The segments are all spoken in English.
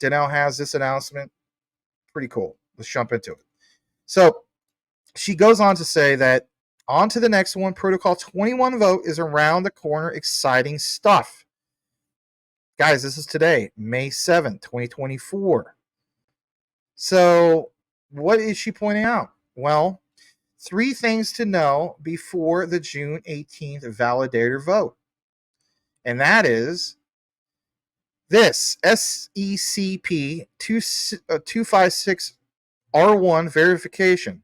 Danelle has this announcement. Pretty cool. Let's jump into it. So she goes on to say that on to the next one. Protocol 21 vote is around the corner. Exciting stuff. Guys, this is today, May 7th, 2024. So what is she pointing out? Well, 3 things to know before the June 18th validator vote. And that is this SECP 256R1 verification.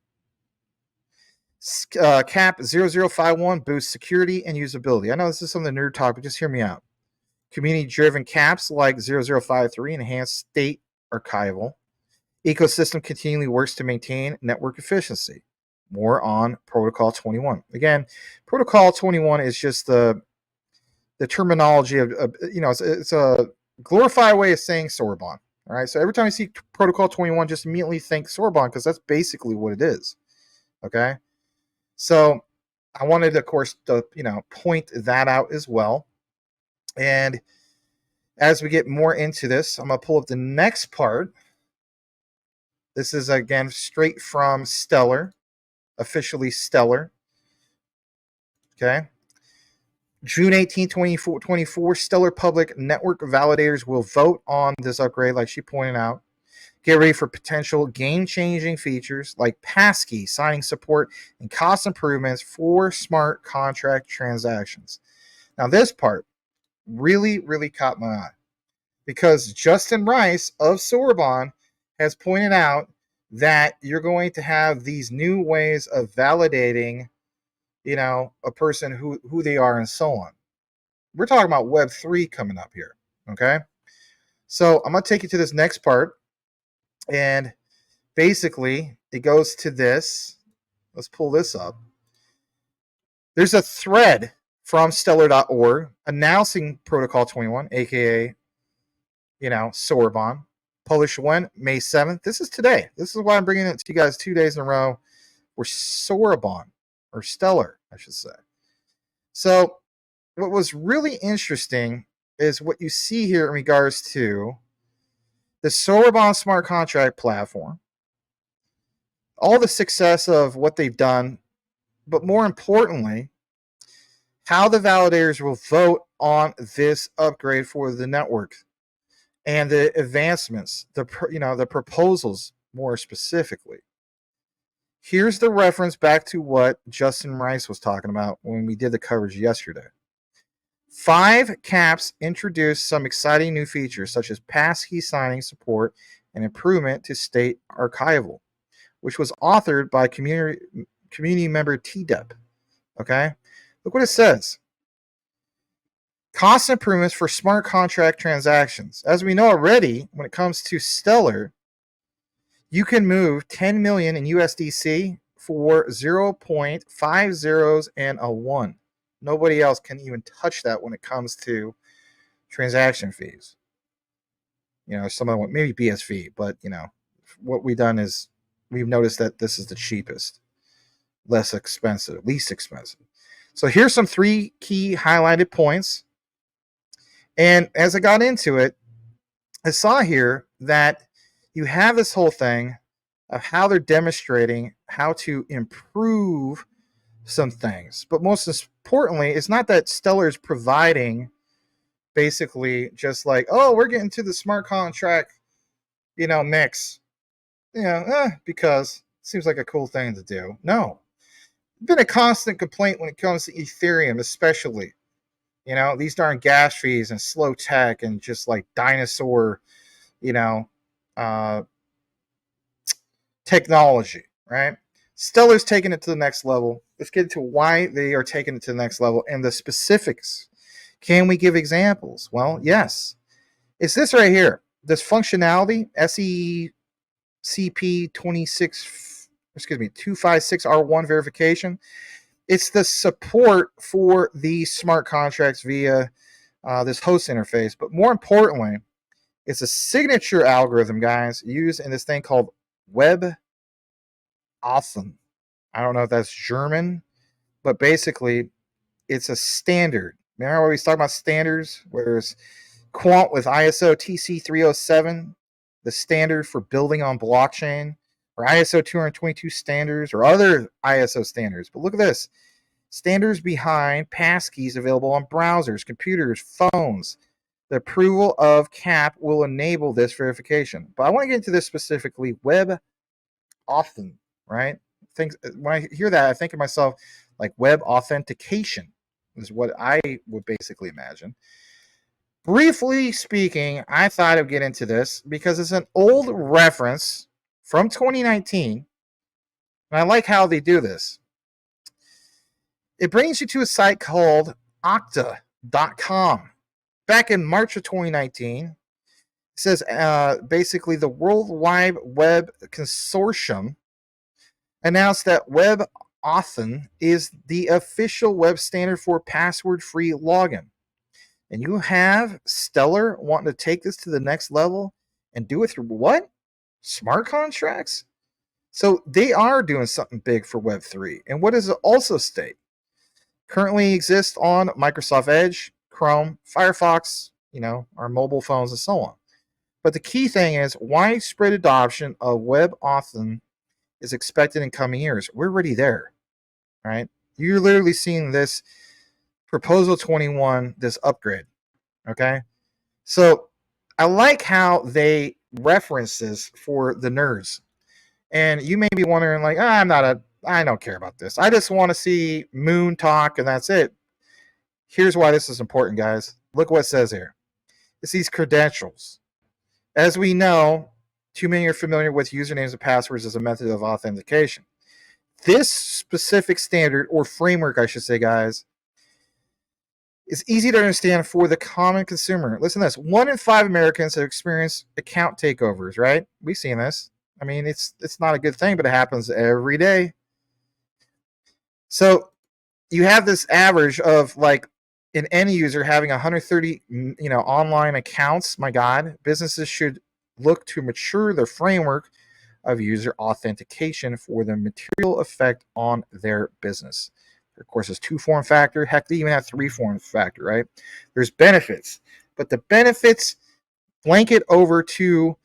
Cap 0051 boosts security and usability. I know this is some of the nerd talk, but just hear me out. Community-driven caps like 0053 enhance state archival. Ecosystem continually works to maintain network efficiency. More on Protocol 21. Again, Protocol 21 is just the terminology of it's a glorified way of saying Sorbonne. All right, so every time you see Protocol 21, just immediately think Sorbonne because that's basically what it is. Okay, so I wanted, of course, to point that out as well. And as we get more into this, I'm gonna pull up the next part. This is again straight from Stellar, officially Stellar. Okay. June 18, 2024, Stellar Public Network validators will vote on this upgrade, like she pointed out. Get ready for potential game-changing features like passkey signing support and cost improvements for smart contract transactions. Now, this part really, really caught my eye because Justin Rice of Sorbonne has pointed out that you're going to have these new ways of validating a person who they are and so on. We're talking about Web3 coming up here, okay? So I'm going to take you to this next part, and basically it goes to this. Let's pull this up. There's a thread from stellar.org announcing Protocol 21, aka, Sorbonne, published when? May 7th. This is today. This is why I'm bringing it to you guys 2 days in a row. We're Sorbonne, or Stellar, I should say. So what was really interesting is what you see here in regards to the Sorbonne smart contract platform, all the success of what they've done, but more importantly, how the validators will vote on this upgrade for the network and the advancements, the proposals more specifically. Here's the reference back to what Justin Rice was talking about when we did the coverage yesterday. 5 caps introduced some exciting new features such as passkey signing support and improvement to state archival, which was authored by community member TDEP. Okay, look what it says. Cost improvements for smart contract transactions. As we know already, when it comes to Stellar, you can move 10 million in USDC for 0.50 and a 1. Nobody else can even touch that when it comes to transaction fees. Some of them, maybe BSV, but what we've done is we've noticed that this is the cheapest, least expensive. So here's some 3 key highlighted points. And as I got into it, I saw here that you have this whole thing of how they're demonstrating how to improve some things. But most importantly, it's not that Stellar is providing basically just like, oh, we're getting to the smart contract, mix. Because it seems like a cool thing to do. No. It's been a constant complaint when it comes to Ethereum, especially. These darn gas fees and slow tech and just like dinosaur, technology, right? Stellar's taking it to the next level. Let's get into why they are taking it to the next level and the specifics. Can we give examples? Well, yes. It's this right here. This functionality, SECP 256R1 verification. It's the support for the smart contracts via this host interface. But more importantly, it's a signature algorithm, guys, used in this thing called WebAuthn. I don't know if that's German, but basically it's a standard. Remember when we talked about standards, where it's Quant with ISO TC 307 the standard for building on blockchain, or ISO 222 standards, or other ISO standards. But look at this. Standards behind passkeys available on browsers, computers, phones. The approval of CAP will enable this verification. But I want to get into this specifically. Web Authn, right? When I hear that, I think of myself like web authentication is what I would basically imagine. Briefly speaking, I thought I'd get into this because it's an old reference from 2019, and I like how they do this. It brings you to a site called okta.com. Back in March of 2019, it says basically the World Wide Web Consortium announced that Web Authn is the official web standard for password-free login. And you have Stellar wanting to take this to the next level and do it through what? Smart contracts? So they are doing something big for Web3. And what does it also state? Currently exists on Microsoft Edge, Chrome, Firefox, our mobile phones and so on. But the key thing is widespread adoption of Web Authn is expected in coming years. We're already there, right? You're literally seeing this Proposal 21, this upgrade, okay? So I like how they reference this for the nerds. And you may be wondering, like, I don't care about this. I just want to see Moon talk, and that's it. Here's why this is important, guys. Look what it says here. It's these credentials. As we know, too many are familiar with usernames and passwords as a method of authentication. This specific standard, or framework, I should say, guys, is easy to understand for the common consumer. Listen to this. 1 in 5 Americans have experienced account takeovers, right? We've seen this. I mean, it's not a good thing, but it happens every day. So you have this average of like an end user having 130, online accounts. My God, businesses should look to mature their framework of user authentication for the material effect on their business. Of course, there's 2 form factor. Heck, they even have 3 form factor, right? There's benefits, but the benefits blanket over to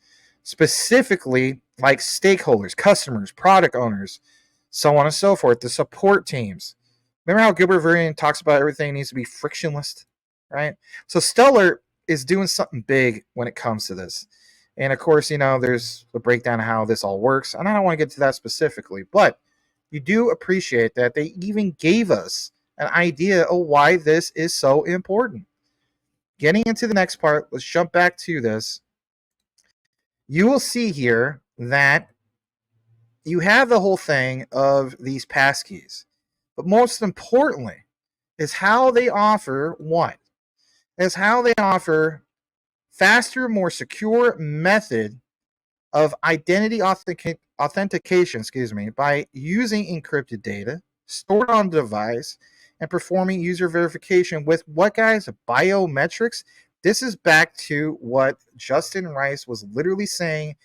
specifically like stakeholders, customers, product owners, so on and so forth, the support teams. Remember how Gilbert Vernon talks about everything needs to be frictionless, right? So Stellar is doing something big when it comes to this. And of course, there's a breakdown of how this all works. And I don't want to get to that specifically, but you do appreciate that they even gave us an idea of why this is so important. Getting into the next part, let's jump back to this. You will see here that you have the whole thing of these passkeys. But most importantly is how they offer what? Is how they offer faster, more secure method of identity authentication, by using encrypted data stored on the device and performing user verification with what, guys? Biometrics. This is back to what Justin Rice was literally saying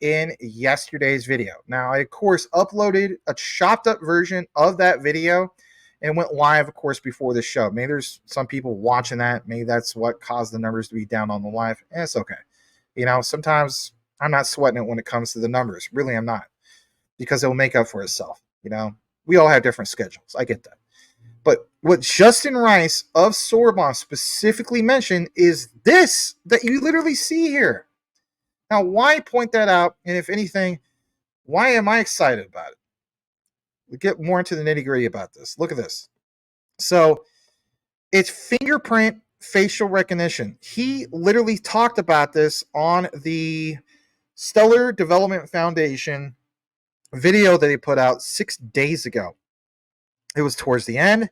in yesterday's video. Now, I, of course, uploaded a chopped up version of that video and went live, of course, before the show. Maybe there's some people watching that. Maybe that's what caused the numbers to be down on the live. And it's okay. Sometimes I'm not sweating it when it comes to the numbers. Really, I'm not. Because it will make up for itself. We all have different schedules. I get that. But what Justin Rice of Sorbonne specifically mentioned is this that you literally see here. Now, why point that out? And if anything, why am I excited about it? We'll get more into the nitty-gritty about this. Look at this. So it's fingerprint facial recognition. He literally talked about this on the Stellar Development Foundation video that he put out 6 days ago. It was towards the end,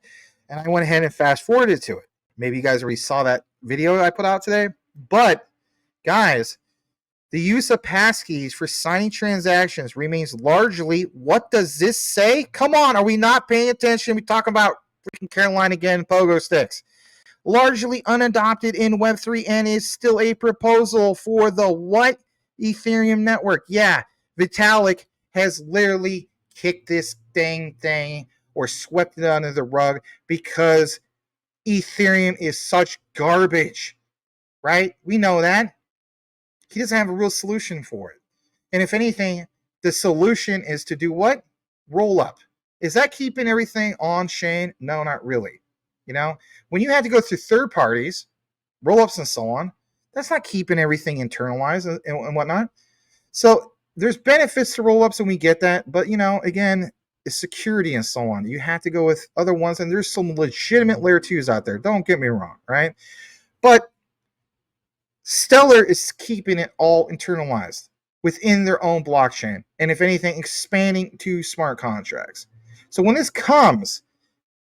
and I went ahead and fast-forwarded to it. Maybe you guys already saw that video I put out today. But, guys, the use of passkeys for signing transactions remains largely, what does this say? Come on, are we not paying attention? We're talking about freaking Caroline again, pogo sticks. Largely unadopted in Web3 and is still a proposal for the what? Ethereum network. Yeah, Vitalik has literally kicked this thing or swept it under the rug because Ethereum is such garbage, right? We know that. He doesn't have a real solution for it. And if anything, the solution is to do what? Roll up. Is that keeping everything on chain? No, not really. You know, when you have to go through third parties, roll ups and so on, that's not keeping everything internalized and whatnot. So there's benefits to roll ups, and we get that. But, you know, again, it's security and so on. You have to go with other ones, and there's some legitimate layer 2s out there. Don't get me wrong, right? But Stellar is keeping it all internalized within their own blockchain, and if anything, expanding to smart contracts. So when this comes,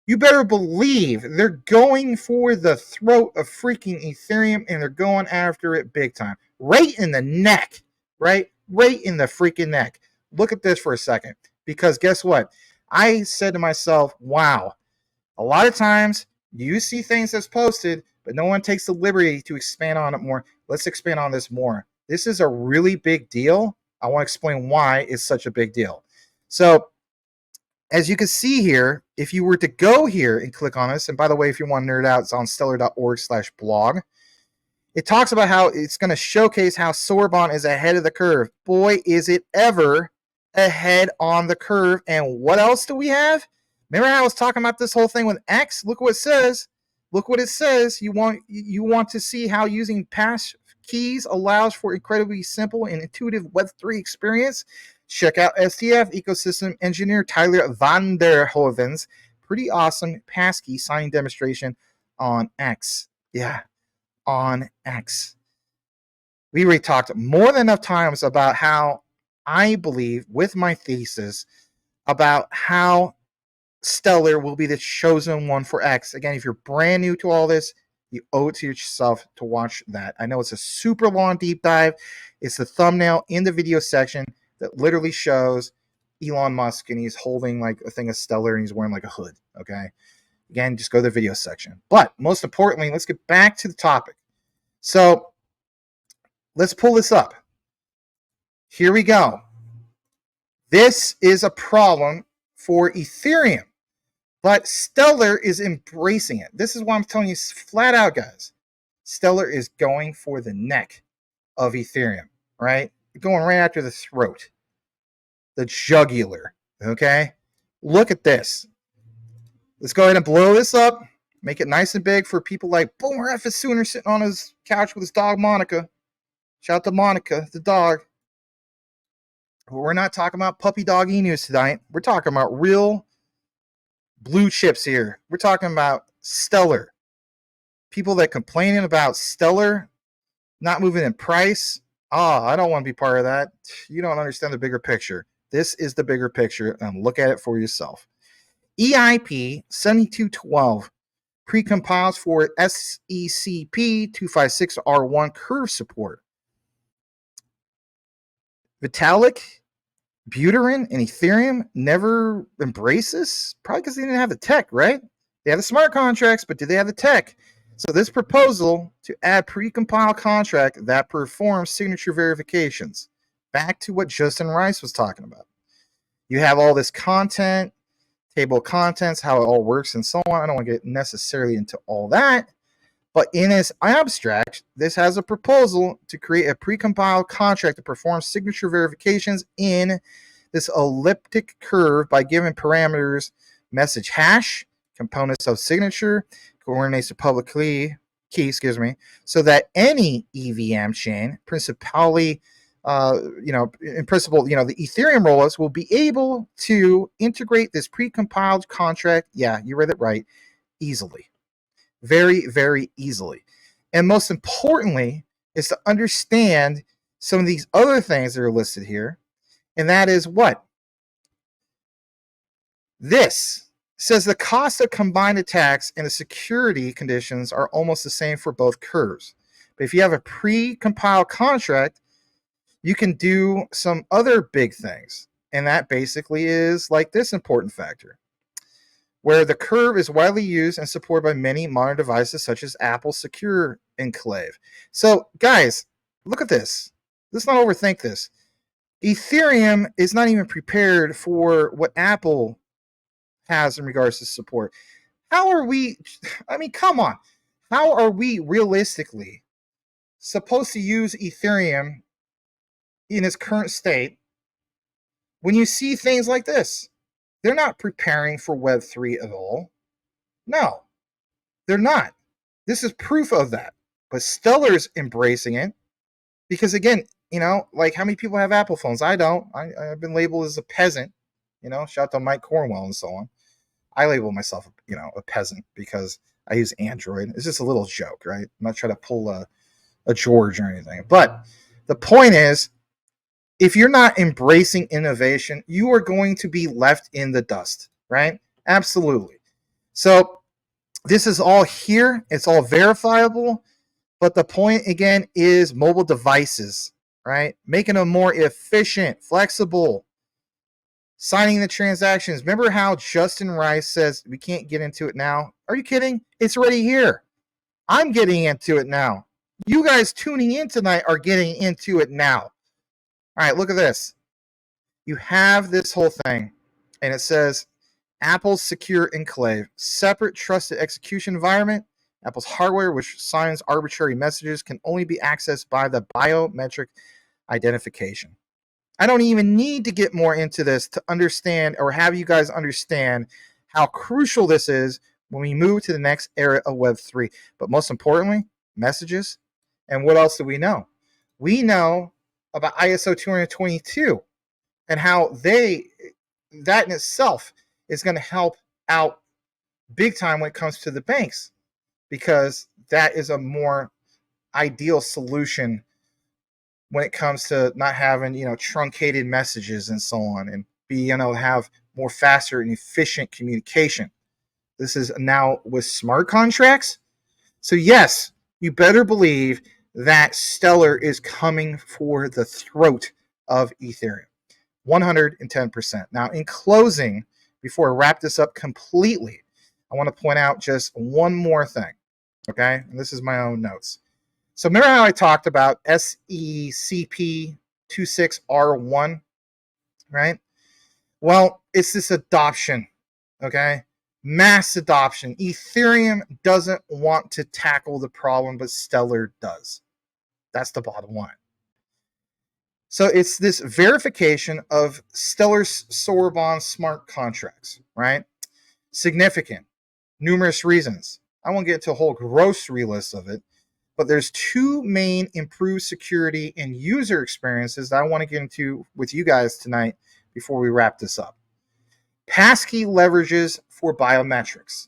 you better believe they're going for the throat of freaking Ethereum, and they're going after it big time. Right in the neck, right? Right in the freaking neck. Look at this for a second, because guess what? I said to myself, wow, a lot of times you see things that's posted, but no one takes the liberty to expand on it more. Let's expand on this more. This is a really big deal. I want to explain why it's such a big deal. So, as you can see here, if you were to go here and click on this, and by the way, if you want to nerd out, it's on stellar.org/blog. It talks about how it's going to showcase how Sorbonne is ahead of the curve. Boy, is it ever ahead on the curve. And what else do we have? Remember how I was talking about this whole thing with X? Look what it says. Look what it says. You want to see how using pass keys allows for incredibly simple and intuitive Web3 experience? Check out STF ecosystem engineer Tyler van der Hoven's pretty awesome passkey signing demonstration on X. Yeah, on X. We already talked more than enough times about how I believe, with my thesis, about how Stellar will be the chosen one for X. Again, if you're brand new to all this, you owe it to yourself to watch that. I know it's a super long deep dive. It's the thumbnail in the video section that literally shows Elon Musk, and he's holding like a thing of Stellar, and he's wearing like a hood. Okay. Again, just go to the video section. But most importantly, let's get back to the topic. So let's pull this up. Here we go. This is a problem for Ethereum, but Stellar is embracing it. This is why I'm telling you flat out, guys. Stellar is going for the neck of Ethereum, right? Going right after the throat, the jugular, okay? Look at this. Let's go ahead and blow this up, make it nice and big for people like Boomer F. Sooner sitting on his couch with his dog, Monica. Shout out to Monica, the dog. But we're not talking about puppy dog news tonight. We're talking about real blue chips here. We're talking about Stellar. People that complaining about Stellar not moving in price. I don't want to be part of that. You don't understand the bigger picture. This is the bigger picture, and look at it for yourself. EIP 7212 precompiles for SECP 256R1 curve support. Vitalik, Buterin, and Ethereum never embrace this? Probably because they didn't have the tech, right? They have the smart contracts, but do they have the tech? So this proposal to add precompiled contract that performs signature verifications. Back to what Justin Rice was talking about. You have all this content, table of contents, how it all works, and so on. I don't want to get necessarily into all that. But in its abstract, this has a proposal to create a precompiled contract to perform signature verifications in this elliptic curve by giving parameters message hash, components of signature, coordinates to public key, so that any EVM chain, principally, in principle, the Ethereum rollups will be able to integrate this precompiled contract. Yeah, you read it right, easily. Very, very easily. And most importantly is to understand some of these other things that are listed here. And that is what? This says the cost of combined attacks and the security conditions are almost the same for both curves. But if you have a pre-compiled contract, you can do some other big things. And that basically is like this important factor, where the curve is widely used and supported by many modern devices such as Apple's Secure Enclave. So, guys, look at this. Let's not overthink this. Ethereum is not even prepared for what Apple has in regards to support. How are we? I mean, come on. How are we realistically supposed to use Ethereum in its current state, when you see things like this, they're not preparing for Web3 at all. No, they're not. This is proof of that. But Stellar's embracing it because, again, like how many people have Apple phones? I don't. I've been labeled as a peasant. Shout out to Mike Cornwell and so on. I label myself, a peasant because I use Android. It's just a little joke, right? I'm not trying to pull a George or anything. But the point is, if you're not embracing innovation, you are going to be left in the dust, right? Absolutely. So this is all here. It's all verifiable. But the point, again, is mobile devices, right? Making them more efficient, flexible, signing the transactions. Remember how Justin Rice says we can't get into it now? Are you kidding? It's already here. I'm getting into it now. You guys tuning in tonight are getting into it now. All right, look at this. You have this whole thing, and it says Apple's secure enclave, separate trusted execution environment. Apple's hardware, which signs arbitrary messages, can only be accessed by the biometric identification. I don't even need to get more into this to understand or have you guys understand how crucial this is when we move to the next era of Web3. But most importantly, messages. And what else do we know? We know about ISO 222 and how that in itself is going to help out big time when it comes to the banks, because that is a more ideal solution when it comes to not having, truncated messages and so on, and have more faster and efficient communication. This is now with smart contracts. So yes, you better believe that Stellar is coming for the throat of Ethereum. 110%. Now, in closing, before I wrap this up completely, I want to point out just one more thing. Okay? And this is my own notes. So remember how I talked about SECP26R1, right? Well, it's this adoption, okay? Mass adoption. Ethereum doesn't want to tackle the problem, but Stellar does. That's the bottom line. So it's this verification of Stellar's Sorbonne smart contracts, right? Significant. Numerous reasons. I won't get into a whole grocery list of it, but there's two main improved security and user experiences that I want to get into with you guys tonight before we wrap this up. Passkey leverages for biometrics.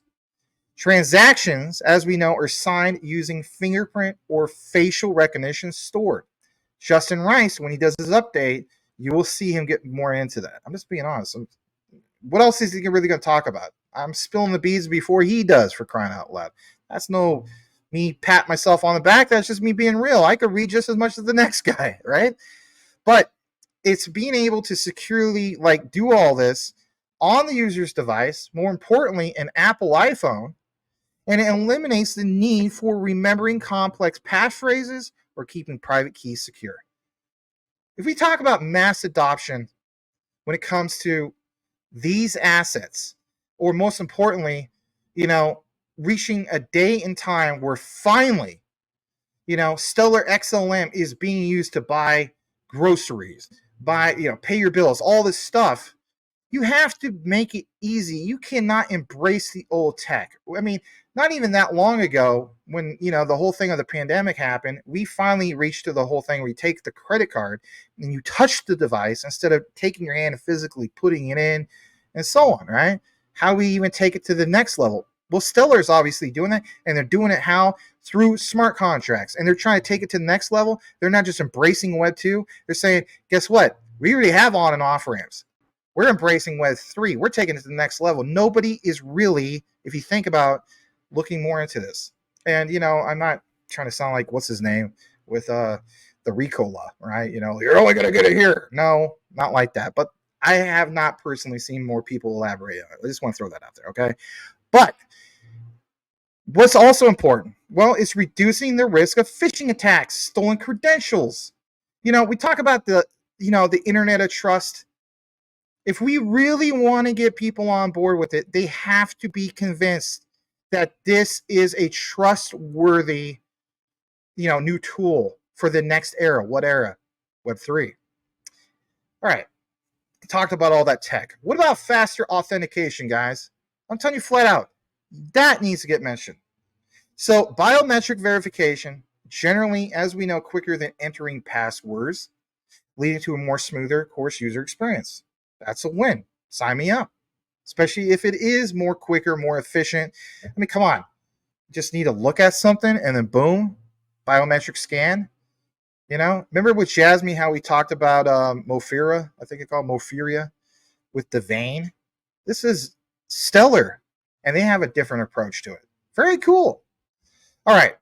Transactions, as we know, are signed using fingerprint or facial recognition stored. Justin Rice, when he does his update, you will see him get more into that. I'm just being honest. What else is he really going to talk about? I'm spilling the beans before he does, for crying out loud. That's no me pat myself on the back. That's just me being real. I could read just as much as the next guy, right? But it's being able to securely do all this on the user's device, more importantly, an Apple iPhone, and it eliminates the need for remembering complex passphrases or keeping private keys secure. If we talk about mass adoption when it comes to these assets, or most importantly, reaching a day in time where finally, Stellar XLM is being used to buy groceries, pay your bills, all this stuff. You have to make it easy. You cannot embrace the old tech. I mean, not even that long ago when, the whole thing of the pandemic happened, we finally reached to the whole thing where you take the credit card and you touch the device instead of taking your hand and physically putting it in and so on, right? How we even take it to the next level. Well, Stellar's obviously doing that, and they're doing it how? Through smart contracts, and they're trying to take it to the next level. They're not just embracing Web 2. They're saying, guess what? We already have on and off ramps. We're embracing Web 3. We're taking it to the next level. Nobody is really, if you think about looking more into this. And, I'm not trying to sound like, what's his name, with the RICO law, right? You're only going to get it here. No, not like that. But I have not personally seen more people elaborate on it. I just want to throw that out there, okay? But what's also important, well, it's reducing the risk of phishing attacks, stolen credentials. We talk about the internet of trust. If we really want to get people on board with it, they have to be convinced that this is a trustworthy, new tool. for the next era. What era? Web 3. All right. Talked about all that tech. What about faster authentication, guys? I'm telling you flat out, that needs to get mentioned. So biometric verification, generally, as we know, quicker than entering passwords, leading to a more smoother, of course, user experience. That's a win. Sign me up. Especially if it is more quicker, more efficient. I mean, come on. Just need to look at something and then boom, biometric scan. You know, remember with JASMY how we talked about Mofira, I think it's called Mofiria, with the vein? This is Stellar, and they have a different approach to it. Very cool. All right,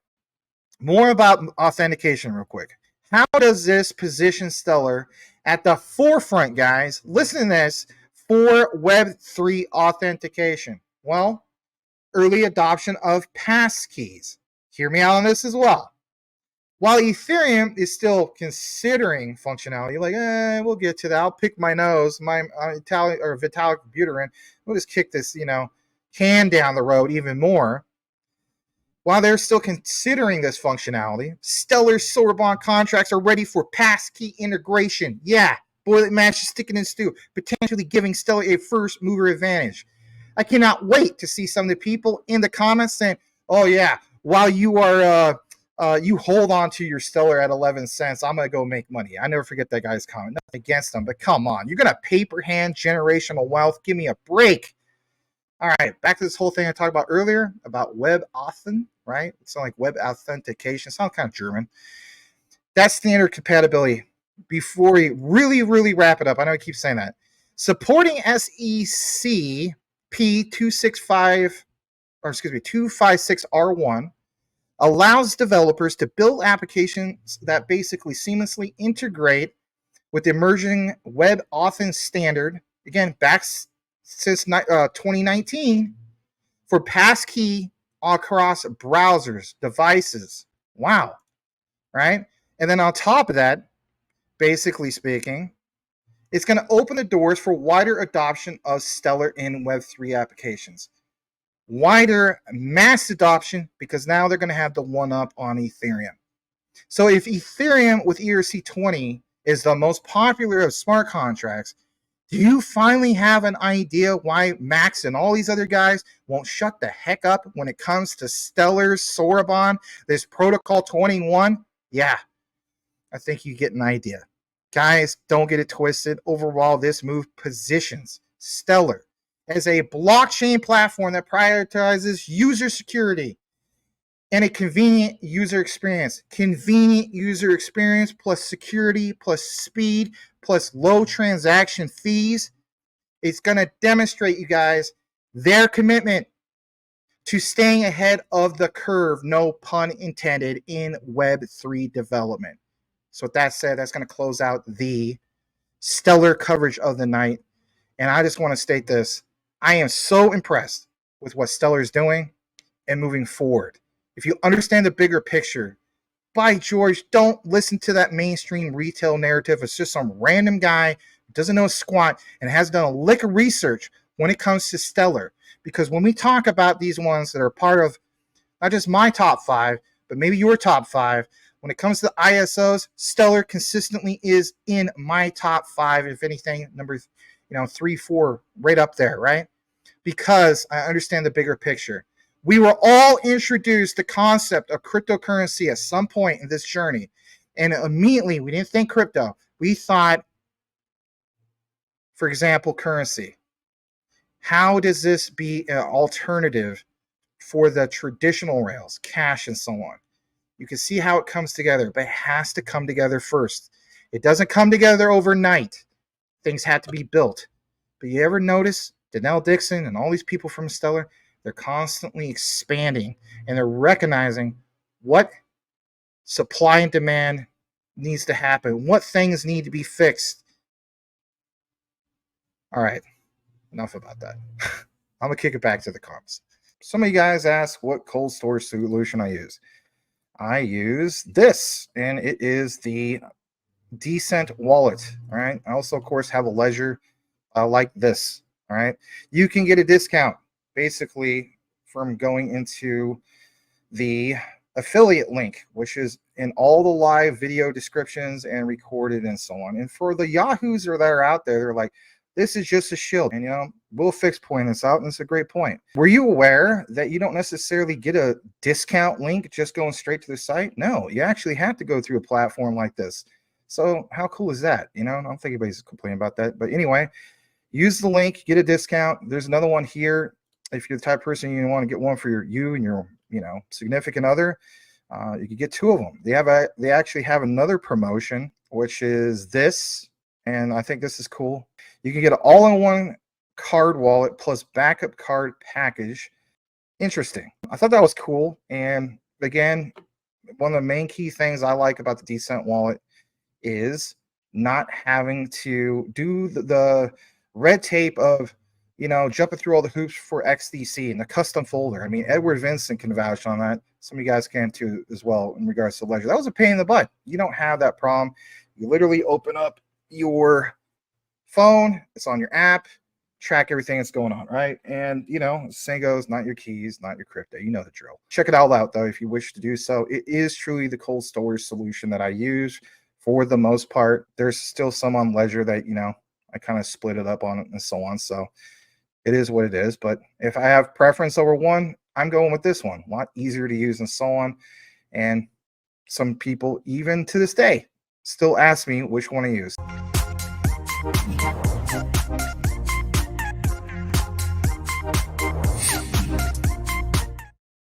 more about authentication real quick. How does this position Stellar at the forefront, guys? Listen to this, for Web3 authentication. Well, early adoption of passkeys. Hear me out on this as well. While Ethereum is still considering functionality, like, we'll get to that. I'll pick my nose, my Vitalik Buterin. We'll just kick this, can down the road even more. While they're still considering this functionality, Stellar Sorbonne contracts are ready for passkey integration. Yeah, boy, that matches sticking in stew, potentially giving Stellar a first mover advantage. I cannot wait to see some of the people in the comments saying, "Oh yeah, while you are you hold on to your Stellar at 11 cents, I'm gonna go make money." I never forget that guy's comment. Nothing against them, but come on, you're gonna paper hand generational wealth. Give me a break. All right, back to this whole thing I talked about earlier about web authn, right? It sounds like web authentication. It sounds kind of German. That's standard compatibility. Before we really wrap it up, I know I keep saying that. Supporting SEC P265, or excuse me, 256R1 allows developers to build applications that basically seamlessly integrate with the emerging web authn standard. Again, back since 2019 for passkey across browsers, devices. Wow. Right? And then on top of that, basically speaking, it's going to open the doors for wider adoption of Stellar in Web3 applications. Wider mass adoption, because now they're going to have the one-up on Ethereum. So if Ethereum with ERC20 is the most popular of smart contracts, do you finally have an idea why Max and all these other guys won't shut the heck up when it comes to Stellar, Sorbonne, this Protocol 21? Yeah, I think you get an idea. Guys, don't get it twisted. Overall, this move positions Stellar as a blockchain platform that prioritizes user security and a convenient user experience. Convenient user experience plus security plus speed plus low transaction fees. It's going to demonstrate, you guys, their commitment to staying ahead of the curve, no pun intended, in Web3 development. So with that said, that's going to close out the Stellar coverage of the night. And I just want to state this. I am so impressed with what Stellar is doing and moving forward. If you understand the bigger picture, by George, don't listen to that mainstream retail narrative. It's just some random guy who doesn't know a squat and has done a lick of research when it comes to Stellar. Because when we talk about these ones that are part of not just my top 5, but maybe your top 5, when it comes to the ISOs, Stellar consistently is in my top 5, if anything, number 3, 4, right up there, right? Because I understand the bigger picture. We were all introduced to the concept of cryptocurrency at some point in this journey. And immediately, we didn't think crypto. We thought, for example, currency. How does this be an alternative for the traditional rails, cash and so on? You can see how it comes together, but it has to come together first. It doesn't come together overnight. Things had to be built. But you ever notice Danelle Dixon and all these people from Stellar, they're constantly expanding and they're recognizing what supply and demand needs to happen, what things need to be fixed. All right, enough about that. I'm going to kick it back to the comments. Some of you guys ask what cold storage solution I use. I use this, and it is the Decent wallet. All right. I also, of course, have a ledger like this. All right. You can get a discount basically from going into the affiliate link, which is in all the live video descriptions and recorded and so on. And for the yahoos that are out there, they're like, this is just a shield. And, you know, Will Fix pointed this out, and it's a great point. Were you aware that you don't necessarily get a discount link just going straight to the site? No, you actually have to go through a platform like this. So how cool is that? You know, I don't think anybody's complaining about that. But anyway, use the link, get a discount. There's another one here. If you're the type of person you want to get one for you and your, you know, significant other, you could get 2 of them. They actually have another promotion, which is this, and I think this is cool. You can get an all-in-one card wallet plus backup card package. Interesting. I thought that was cool. And again, one of the main key things I like about the Descent wallet is not having to do the red tape of, you know, jumping through all the hoops for XDC and the custom folder. I mean, Edward Vincent can vouch on that. Some of you guys can too as well in regards to Ledger. That was a pain in the butt. You don't have that problem. You literally open up your phone, it's on your app, track everything that's going on, right? And, you know, saying goes, not your keys, not your crypto. You know the drill. Check it all out, though, if you wish to do so. It is truly the cold storage solution that I use for the most part. There's still some on Ledger that, you know, I kind of split it up on it and so on. So it is what it is. But if I have preference over one, I'm going with this one. A lot easier to use and so on. And some people, even to this day, still ask me which one to use.